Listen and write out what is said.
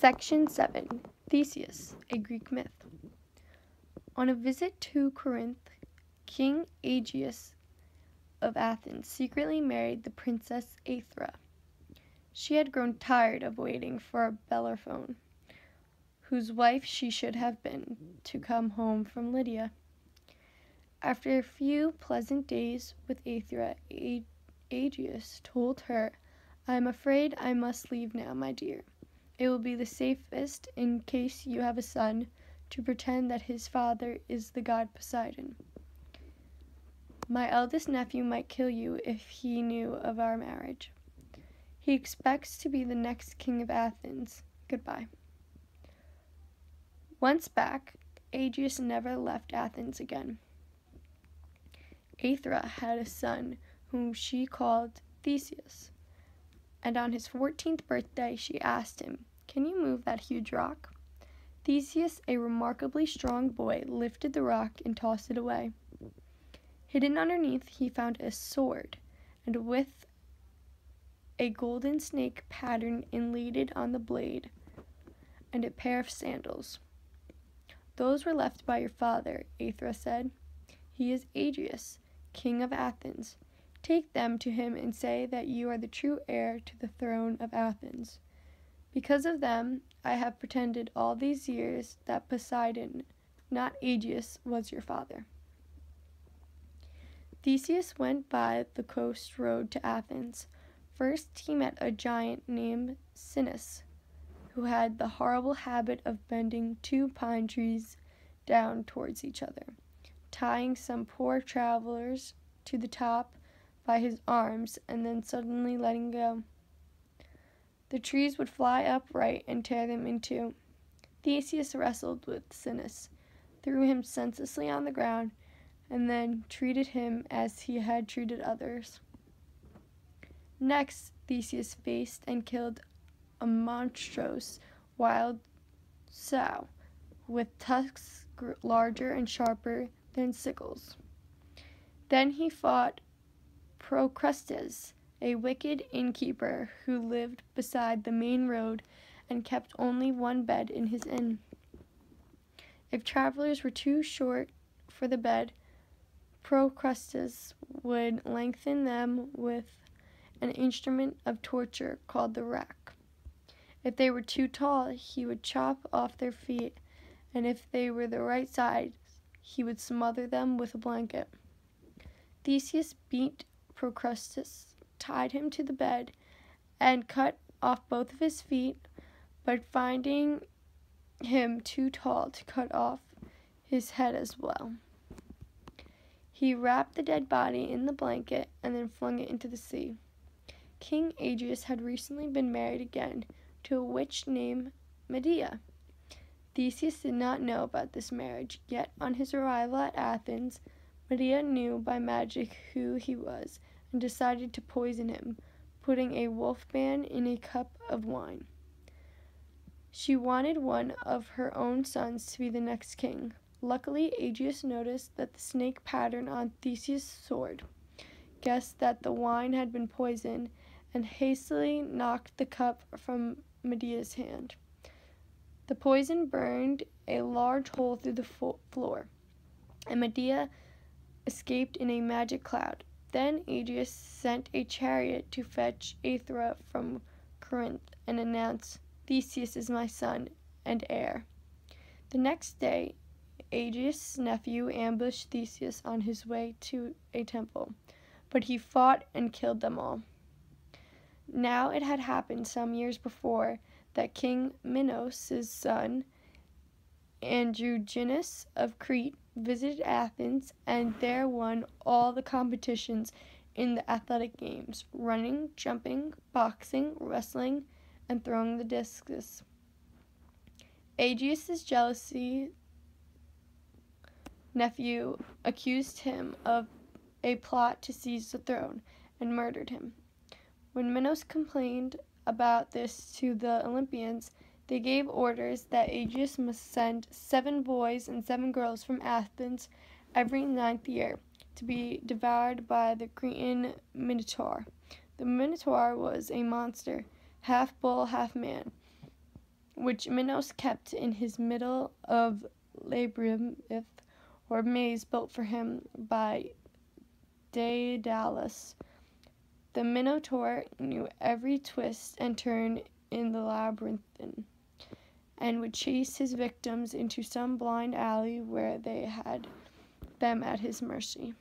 Section 7. Theseus, a Greek myth. On a visit to Corinth, King Aegeus of Athens secretly married the princess Aethra. She had grown tired of waiting for Bellerophon, whose wife she should have been, to come home from Lydia. After a few pleasant days with Aethra, Aegeus told her, "I am afraid I must leave now, my dear. It will be the safest, in case you have a son, to pretend that his father is the god Poseidon. My eldest nephew might kill you if he knew of our marriage. He expects to be the next king of Athens. Goodbye." Once back, Aegeus never left Athens again. Aethra had a son whom she called Theseus, and on his 14th birthday she asked him, "Can you move that huge rock?" Theseus, a remarkably strong boy, lifted the rock and tossed it away. Hidden underneath he found a sword, and with a golden snake pattern inlaid on the blade, and a pair of sandals. "Those were left by your father," Aethra said. "He is Aegeus, king of Athens. Take them to him and say that you are the true heir to the throne of Athens. Because of them, I have pretended all these years that Poseidon, not Aegeus, was your father." Theseus went by the coast road to Athens. First he met a giant named Theseus, who had the horrible habit of bending 2 pine trees down towards each other, tying some poor travelers to the top by his arms, and then suddenly letting go. The trees would fly upright and tear them in two. Theseus wrestled with Theseus, threw him senselessly on the ground, and then treated him as he had treated others. Next, Theseus faced and killed a monstrous wild sow with tusks larger and sharper than sickles. Then he fought Procrustes, a wicked innkeeper who lived beside the main road and kept only one bed in his inn. If travelers were too short for the bed, Procrustes would lengthen them with an instrument of torture called the rack. If they were too tall, he would chop off their feet, and if they were the right size, he would smother them with a blanket. Theseus beat Procrustes, tied him to the bed, and cut off both of his feet, but finding him too tall to cut off his head as well, he wrapped the dead body in the blanket and then flung it into the sea. King Aegeus had recently been married again to a witch named Medea. Theseus did not know about this marriage, yet on his arrival at Athens, Medea knew by magic who he was and decided to poison him, putting a wolfman in a cup of wine. She wanted one of her own sons to be the next king. Luckily, Aegeus noticed that the snake pattern on Theseus' sword, guessed that the wine had been poisoned, and hastily knocked the cup from Medea's hand. The poison burned a large hole through the floor, and Medea escaped in a magic cloud. Then Aegeus sent a chariot to fetch Aethra from Corinth and announced, "Theseus is my son and heir." The next day, Aegeus' nephew ambushed Theseus on his way to a temple, but he fought and killed them all. Now it had happened some years before that King Minos' son, Androgenes of Crete, visited Athens and there won all the competitions in the athletic games: running, jumping, boxing, wrestling, and throwing the discus. Aegeus' jealousy nephew accused him of a plot to seize the throne and murdered him. When Minos complained about this to the Olympians, they gave orders that Aegeus must send 7 boys and 7 girls from Athens every 9th year to be devoured by the Cretan Minotaur. The Minotaur was a monster, half bull, half man. which Minos kept in his middle of labyrinth or maze built for him by Daedalus. The Minotaur knew every twist and turn in the labyrinth and would chase his victims into some blind alley where they had them at his mercy.